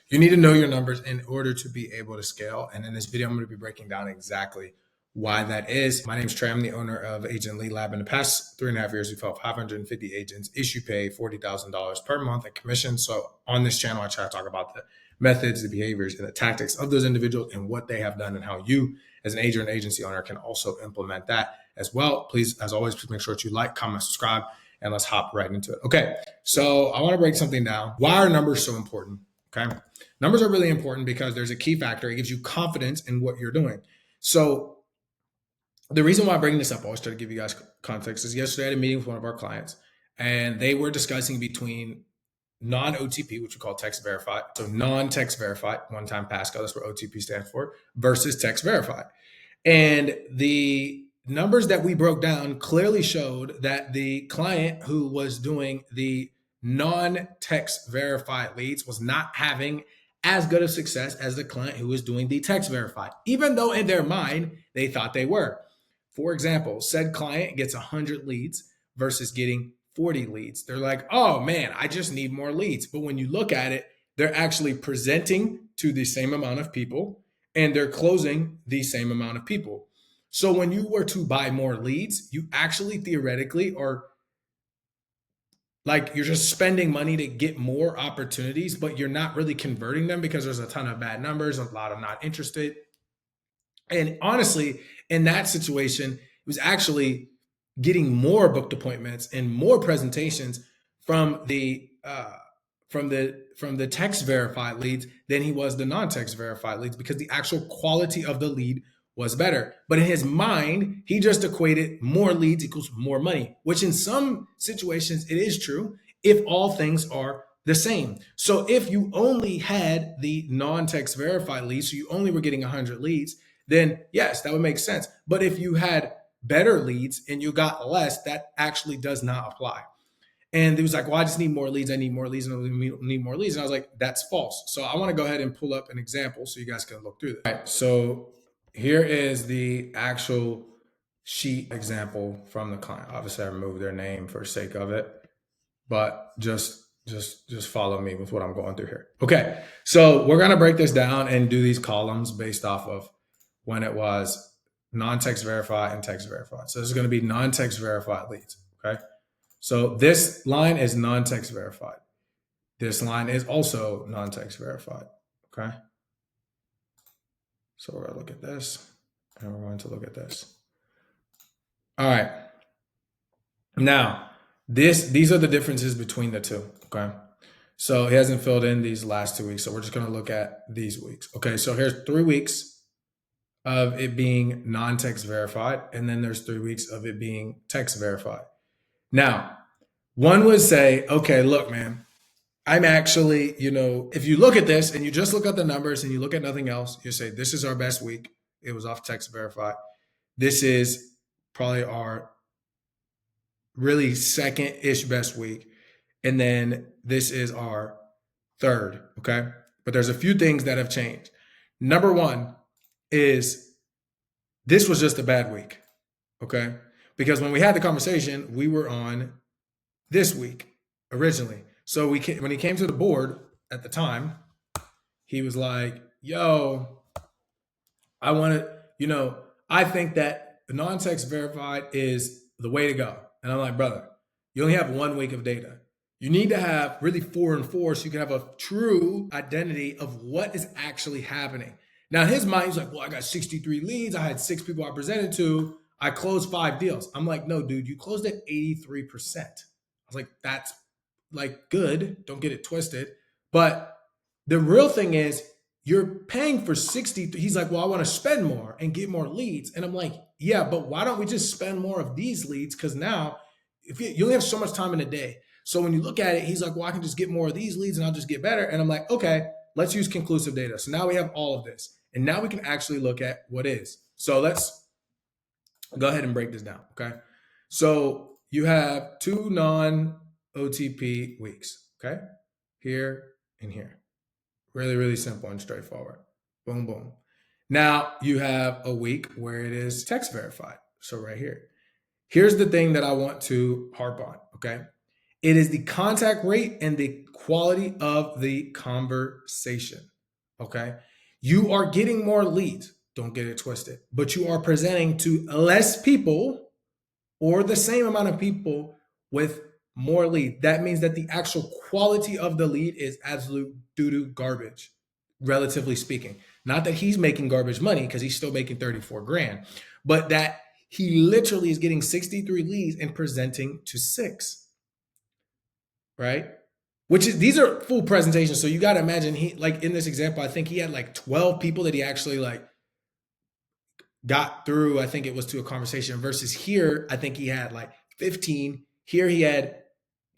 You need to know your numbers in order to be able to scale. And in this video, I'm going to be breaking down exactly why that is. My name is Trey. I'm the owner of Agent Lead Lab. In the past 3.5 years, we've helped 550 agents issue pay $40,000 per month in commission. So on this channel, I try to talk about the methods, the behaviors, and the tactics of those individuals and what they have done and how you, as an agent or agency owner, can also implement that as well. Please, as always, please make sure that you like, comment, subscribe, and let's hop right into it. Okay, so I want to break something down. Why are numbers so important? Okay. Numbers are really important because there's a key factor. It gives you confidence in what you're doing. So the reason why I'm bringing this up, I always try to give you guys context, is yesterday I had a meeting with one of our clients and they were discussing between non-OTP, which we call text verified. So non-text verified, one-time passcode, that's what OTP stands for, versus text verified. And the numbers that we broke down clearly showed that the client who was doing the non-text verified leads was not having as good of success as the client who was doing the text verified, even though in their mind they thought they were. For example, said client gets 100 leads versus getting 40 leads. They're like, oh man, I just need more leads. But when you look at it, they're actually presenting to the same amount of people and they're closing the same amount of people. So when you were to buy more leads, you actually theoretically are like, you're just spending money to get more opportunities, but you're not really converting them because there's a ton of bad numbers, a lot of not interested. And honestly, in that situation, it was actually getting more booked appointments and more presentations from the text verified leads than he was the non-text verified leads, because the actual quality of the lead was better. But in his mind, he just equated more leads equals more money, which in some situations it is true if all things are the same. So if you only had the non-text verified leads, so you only were getting 100 leads, then yes, that would make sense. But if you had better leads and you got less, that actually does not apply. And he was like, well, I just need more leads. I need more leads and I need more leads. And I was like, that's false. So I want to go ahead and pull up an example so you guys can look through this. All right, so here is the actual sheet example from the client. Obviously, I removed their name for sake of it, but just follow me with what I'm going through here. Okay, so we're gonna break this down and do these columns based off of when it was non-text verified and text verified. So this is gonna be non-text verified leads, okay? So this line is non-text verified. This line is also non-text verified, okay? So we're gonna look at this and we're going to look at this. All right. Now, these are the differences between the two, okay? So he hasn't filled in these last 2 weeks. So we're just gonna look at these weeks. Okay, so here's 3 weeks of it being non-text verified, and then there's 3 weeks of it being text verified. Now, one would say, okay, look, man, I'm actually, if you look at this and you just look at the numbers and you look at nothing else, you say, this is our best week. It was off text verified. This is probably our really second-ish best week. And then this is our third, okay? But there's a few things that have changed. Number one is this was just a bad week, okay? Because when we had the conversation, we were on this week originally. So when he came to the board at the time, he was like, yo, I want to, I think that the non-text verified is the way to go. And I'm like, brother, you only have 1 week of data. You need to have really 4 and 4 so you can have a true identity of what is actually happening. Now, in his mind, he's like, well, I got 63 leads. I had 6 people I presented to. I closed 5 deals. I'm like, no, dude, you closed at 83%. I was like, that's like good. Don't get it twisted. But the real thing is you're paying for 60. He's like, well, I want to spend more and get more leads. And I'm like, yeah, but why don't we just spend more of these leads? Because now if you only have so much time in a day. So when you look at it, he's like, well, I can just get more of these leads and I'll just get better. And I'm like, okay, let's use conclusive data. So now we have all of this. And now we can actually look at what is. So let's go ahead and break this down, okay? So you have 2 non-OTP weeks, okay? Here and here. Really, really simple and straightforward. Boom, boom. Now you have a week where it is text verified. So right here. Here's the thing that I want to harp on, okay? It is the contact rate and the quality of the conversation. Okay. You are getting more leads. Don't get it twisted, but you are presenting to less people or the same amount of people with more lead. That means that the actual quality of the lead is absolute doo-doo garbage, relatively speaking. Not that he's making garbage money because he's still making 34 grand, but that he literally is getting 63 leads and presenting to 6, right? Which is, these are full presentations. So you got to imagine, he, like in this example, I think he had like 12 people that he actually like got through. I think it was to a conversation, versus here I think he had like 15. Here he had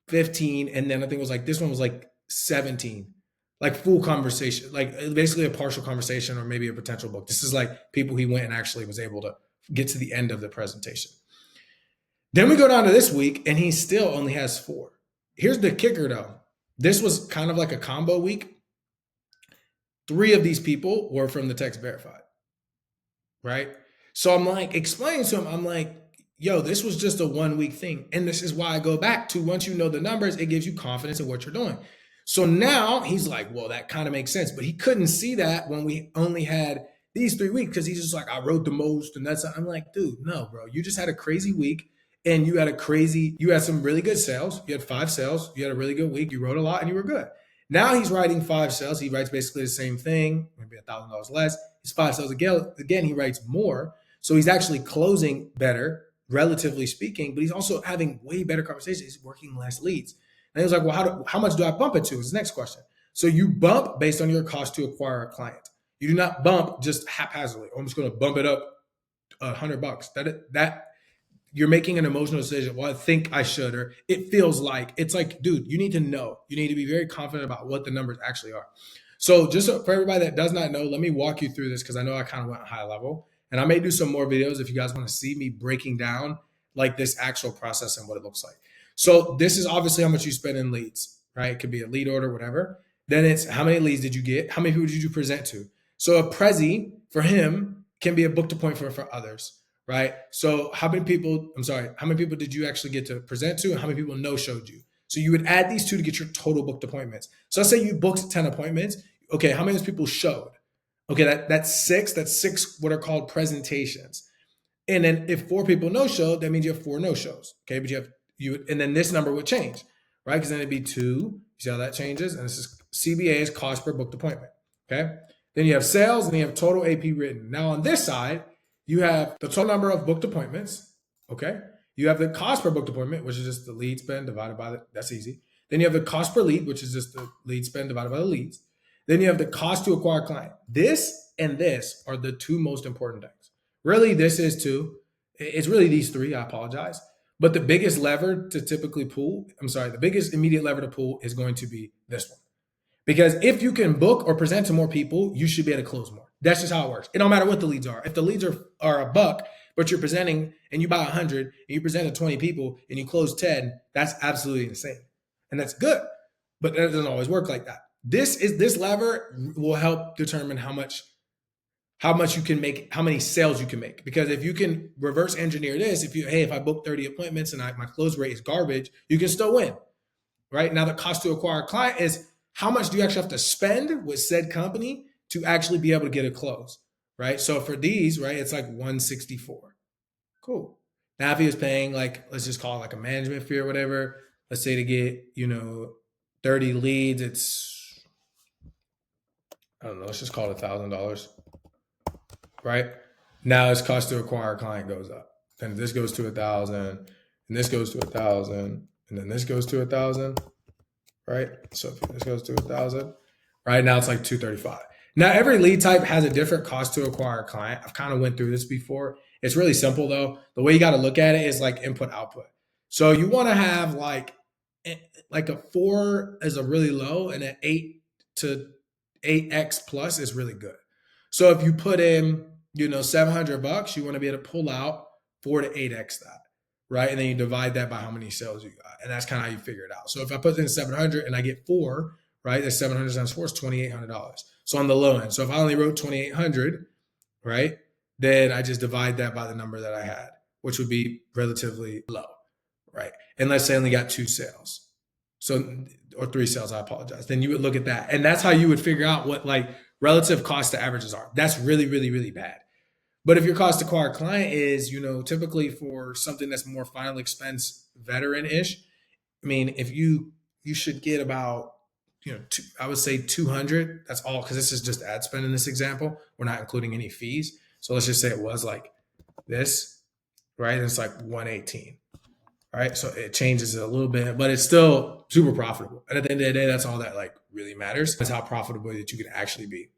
15, and then I think it was like this one was like 17, like full conversation, like basically a partial conversation or maybe a potential book. This is like people he went and actually was able to get to the end of the presentation. Then we go down to this week and he still only has 4. Here's the kicker though. This was kind of like a combo week. 3 of these people were from the Text Verified, right? So I'm like explaining to him, I'm like, yo, this was just a 1 week thing. And this is why I go back to, once you know the numbers, it gives you confidence in what you're doing. So now he's like, well, that kind of makes sense. But he couldn't see that when we only had these 3 weeks, because he's just like, I wrote the most. And that's, I'm like, dude, no, bro, you just had a crazy week. And you had some really good sales. You had 5 sales. You had a really good week. You wrote a lot and you were good. Now he's writing 5 sales. He writes basically the same thing, maybe $1,000 less. He's 5 sales again, he writes more. So he's actually closing better, relatively speaking, but he's also having way better conversations. He's working less leads. And he was like, well, how much do I bump it to? Is the next question. So you bump based on your cost to acquire a client. You do not bump just haphazardly. Oh, I'm just going to bump it up $100. That you're making an emotional decision. Well, I think I should, or it feels like. It's like, dude, you need to know. You need to be very confident about what the numbers actually are. So just for everybody that does not know, let me walk you through this, because I know I kind of went high level. And I may do some more videos if you guys want to see me breaking down like this actual process and what it looks like. So this is obviously how much you spend in leads, right? It could be a lead order, whatever. Then it's how many leads did you get? How many people did you present to? So a Prezi for him can be a book to point for others, right? So how many people did you actually get to present to, and how many people no-showed you? So you would add these two to get your total booked appointments. So let's say you booked 10 appointments. Okay, how many people showed? Okay, that's 6. That's 6 what are called presentations. And then if 4 people no-showed, that means you have 4 no-shows. Okay, but and then this number would change, right? Because then it'd be 2. You see how that changes? And this is CBA is cost per booked appointment. Okay. Then you have sales, and then you have total AP written. Now on this side, you have the total number of booked appointments. Okay. You have the cost per booked appointment, which is just the lead spend divided by that's easy. Then you have the cost per lead, which is just the lead spend divided by the leads. Then you have the cost to acquire a client. This and this are the 2 most important things. Really, this is 2. It's really these 3. I apologize. But the biggest lever to typically pull, the biggest immediate lever to pull is going to be this one. Because if you can book or present to more people, you should be able to close more. That's just how it works. It don't matter what the leads are. If the leads are $1, but you're presenting and you buy 100 and you present to 20 people and you close 10, that's absolutely insane. And that's good. But that doesn't always work like that. This lever will help determine how much you can make, how many sales you can make. Because if you can reverse engineer this, if I book 30 appointments and my close rate is garbage, you can still win. Right? Now the cost to acquire a client is how much do you actually have to spend with said company to actually be able to get a close, right? So for these, right, it's like 164. Cool. Now if he was paying like, let's just call it like a management fee or whatever, let's say to get, 30 leads, it's, I don't know, let's just call it $1,000, right? Now his cost to acquire a client goes up. Then this goes to 1,000, and this goes to 1,000, and then this goes to 1,000. Right? So if this goes to 1,000, right now it's like 235. Now every lead type has a different cost to acquire a client. I've kind of went through this before. It's really simple though. The way you got to look at it is like input output. So you want to have like a 4 is a really low, and an 8 to 8x plus is really good. So if you put in, $700, you want to be able to pull out 4 to 8x that. Right. And then you divide that by how many sales you got. And that's kind of how you figure it out. So if I put in 700 and I get 4, right, that's 700 times 4 is $2,800. So on the low end. So if I only wrote 2,800, right, then I just divide that by the number that I had, which would be relatively low. Right. And let's say I only got 2 sales. So, or 3 sales, I apologize. Then you would look at that. And that's how you would figure out what like relative cost to averages are. That's really, really, really bad. But if your cost to acquire client is, typically for something that's more final expense veteran-ish, I mean, if you should get about, I would say 200. That's all, because this is just ad spend in this example. We're not including any fees. So let's just say it was like this, right? And it's like 118, right? So it changes it a little bit, but it's still super profitable. And at the end of the day, that's all that like really matters, is how profitable that you can actually be.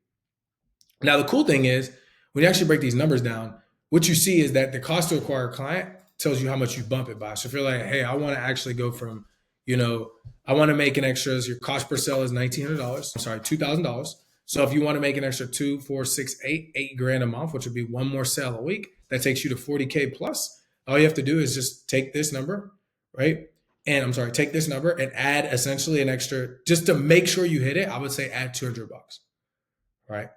Now, the cool thing is when you actually break these numbers down, what you see is that the cost to acquire a client tells you how much you bump it by. So if you're like, hey, I want to actually go from, I want to make an extra, your cost per sale is $1,900. I'm sorry, $2,000. So if you want to make an extra 2, 4, 6, 8 grand a month, which would be one more sale a week, that takes you to 40K plus. All you have to do is just take this number, right? And I'm sorry, take this number and add essentially an extra, just to make sure you hit it, I would say add $200, right?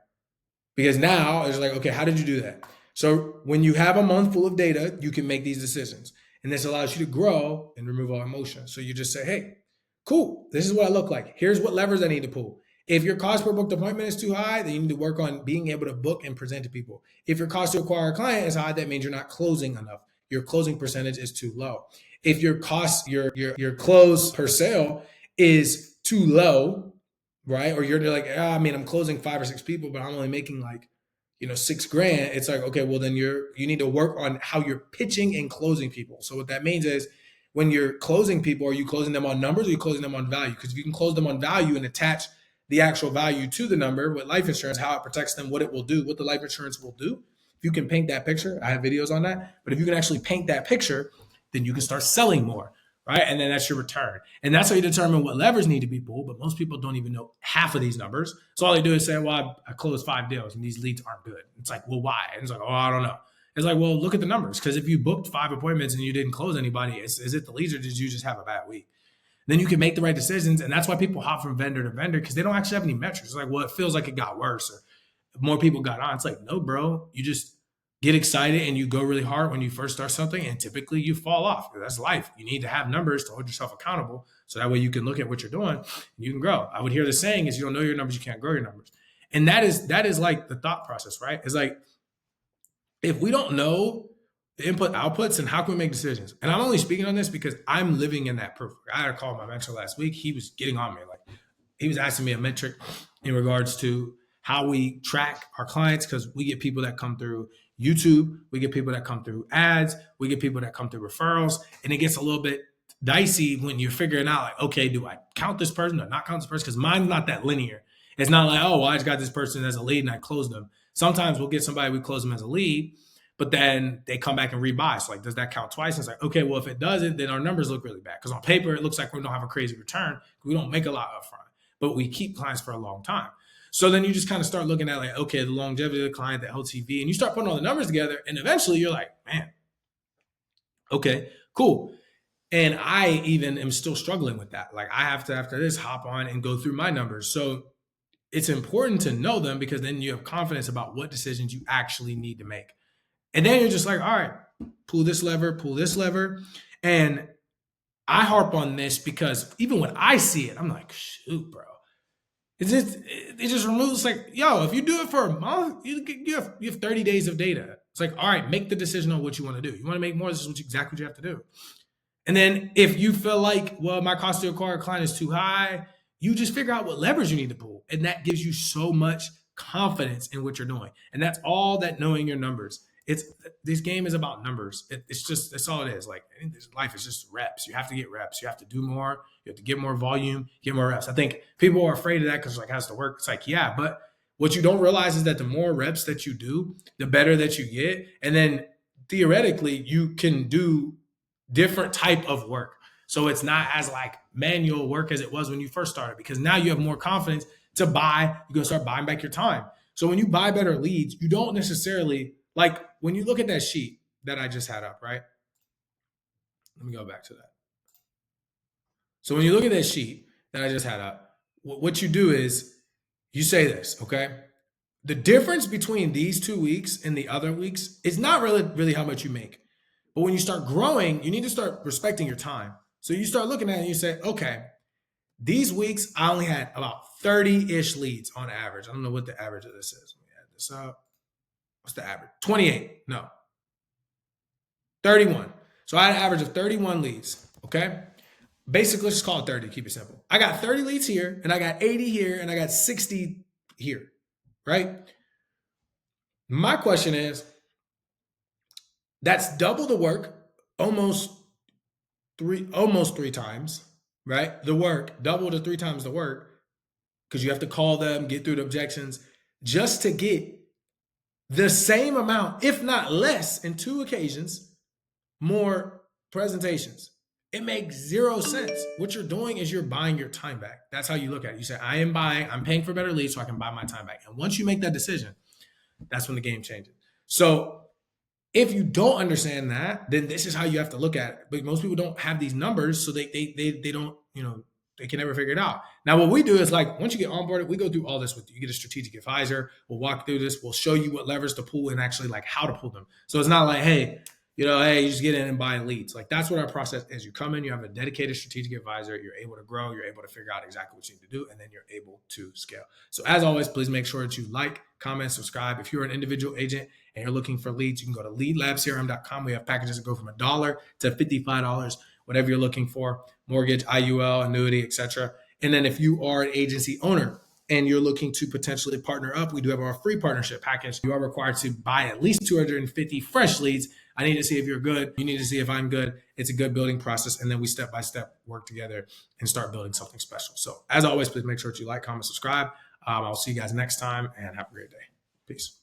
Because now it's like, okay, how did you do that? So when you have a month full of data, you can make these decisions. And this allows you to grow and remove all emotion. So you just say, hey, cool, this is what I look like. Here's what levers I need to pull. If your cost per booked appointment is too high, then you need to work on being able to book and present to people. If your cost to acquire a client is high, that means you're not closing enough. Your closing percentage is too low. If your cost, your close per sale is too low, right? Or you're like, I'm closing 5 or 6 people, but I'm only making like, $6 grand. It's like, okay, well then you need to work on how you're pitching and closing people. So what that means is when you're closing people, are you closing them on numbers or are you closing them on value? Because if you can close them on value and attach the actual value to the number with life insurance, how it protects them, what it will do, what the life insurance will do. If you can paint that picture, I have videos on that, but if you can actually paint that picture, then you can start selling more, right? And then that's your return. And that's how you determine what levers need to be pulled, but most people don't even know half of these numbers. So all they do is say, well, I closed 5 deals and these leads aren't good. It's like, well, why? And it's like, oh, I don't know. It's like, well, look at the numbers. Because if you booked 5 appointments and you didn't close anybody, is it the leads or did you just have a bad week? Then you can make the right decisions. And that's why people hop from vendor to vendor, because they don't actually have any metrics. It's like, well, it feels like it got worse or more people got on. It's like, no, bro, you just get excited and you go really hard when you first start something, and typically you fall off. That's life. You need to have numbers to hold yourself accountable, so that way you can look at what you're doing and you can grow. I would hear the saying is, you don't know your numbers, you can't grow your numbers. And that is like the thought process, right? It's like, if we don't know the input outputs, and how can we make decisions? And I'm only speaking on this because I'm living in that proof. I had a call with my mentor last week. He was getting on me. Like, he was asking me a metric in regards to how we track our clients, because we get people that come through YouTube, we get people that come through ads, we get people that come through referrals, and it gets a little bit dicey when you're figuring out like, okay, do I count this person or not count this person? Because mine's not that linear. It's not like, oh, well, I just got this person as a lead and I closed them. Sometimes we'll get somebody, we close them as a lead, but then they come back and rebuy. So like, does that count twice? And it's like, okay, well, if it doesn't, then our numbers look really bad. Because on paper, it looks like we don't have a crazy return. We don't make a lot upfront, but we keep clients for a long time. So then you just kind of start looking at like, okay, the longevity of the client, the LTV, and you start putting all the numbers together, and eventually you're like, man, okay, cool. And I even am still struggling with that. Like, I have to, after this, hop on and go through my numbers. So it's important to know them, because then you have confidence about what decisions you actually need to make. And then you're just like, all right, pull this lever. And I harp on this because even when I see it, I'm like, shoot, bro. It just removes, like, yo, if you do it for a month, you have 30 days of data. It's like, all right, make the decision on what you want to do. You want to make more, this is exactly what you have to do. And then if you feel like, well, my cost to acquire a client is too high, you just figure out what levers you need to pull. And that gives you so much confidence in what you're doing. And that's all that knowing your numbers. This game is about numbers. That's all it is. Like, life is just reps. You have to get reps. You have to do more. You have to get more volume, get more reps. I think people are afraid of that because like, it has to work. It's like, yeah, but what you don't realize is that the more reps that you do, the better that you get. And then theoretically, you can do different type of work. So it's not as like manual work as it was when you first started, because now you have more confidence to buy. You're going to start buying back your time. So when you buy better leads, you don't necessarily, like, when you look at that sheet that I just had up, right? Let me go back to that. So when you look at that sheet that I just had up, what you do is you say this, okay? The difference between these 2 weeks and the other weeks is not really how much you make. But when you start growing, you need to start respecting your time. So you start looking at it and you say, okay, These weeks, I only had about 30-ish leads on average. I don't know what the average of this is. Let me add this up. What's the average? 28. No. 31. So I had an average of 31 leads. Okay. Basically, let's just call it 30. Keep it simple. I got 30 leads here, and I got 80 here, and I got 60 here. Right? My question is, that's double the work, almost three times, right? The work, double to 3 times the work, because you have to call them, get through the objections, just to get the same amount, if not less, in 2 occasions, more presentations. It makes 0 sense. What you're doing is you're buying your time back. That's how you look at it. You say, I'm paying for better leads so I can buy my time back. And once you make that decision, that's when the game changes. So if you don't understand that, then this is how you have to look at it. But most people don't have these numbers, so they don't, they can never figure it out. Now, what we do is, like, once you get onboarded, we go through all this with you. You get a strategic advisor. We'll walk through this. We'll show you what levers to pull and actually, like, how to pull them. So it's not like, hey, you just get in and buy leads. Like, that's what our process is. You come in, you have a dedicated strategic advisor. You're able to grow. You're able to figure out exactly what you need to do, and then you're able to scale. So as always, please make sure that you like, comment, subscribe. If you're an individual agent and you're looking for leads, you can go to leadlabcrm.com. We have packages that go from $1 to $55, whatever you're looking for: mortgage, IUL, annuity, etc. And then if you are an agency owner and you're looking to potentially partner up, we do have our free partnership package. You are required to buy at least 250 fresh leads. I need to see if you're good. You need to see if I'm good. It's a good building process. And then we step-by-step work together and start building something special. So as always, please make sure that you like, comment, subscribe. I'll see you guys next time, and have a great day. Peace.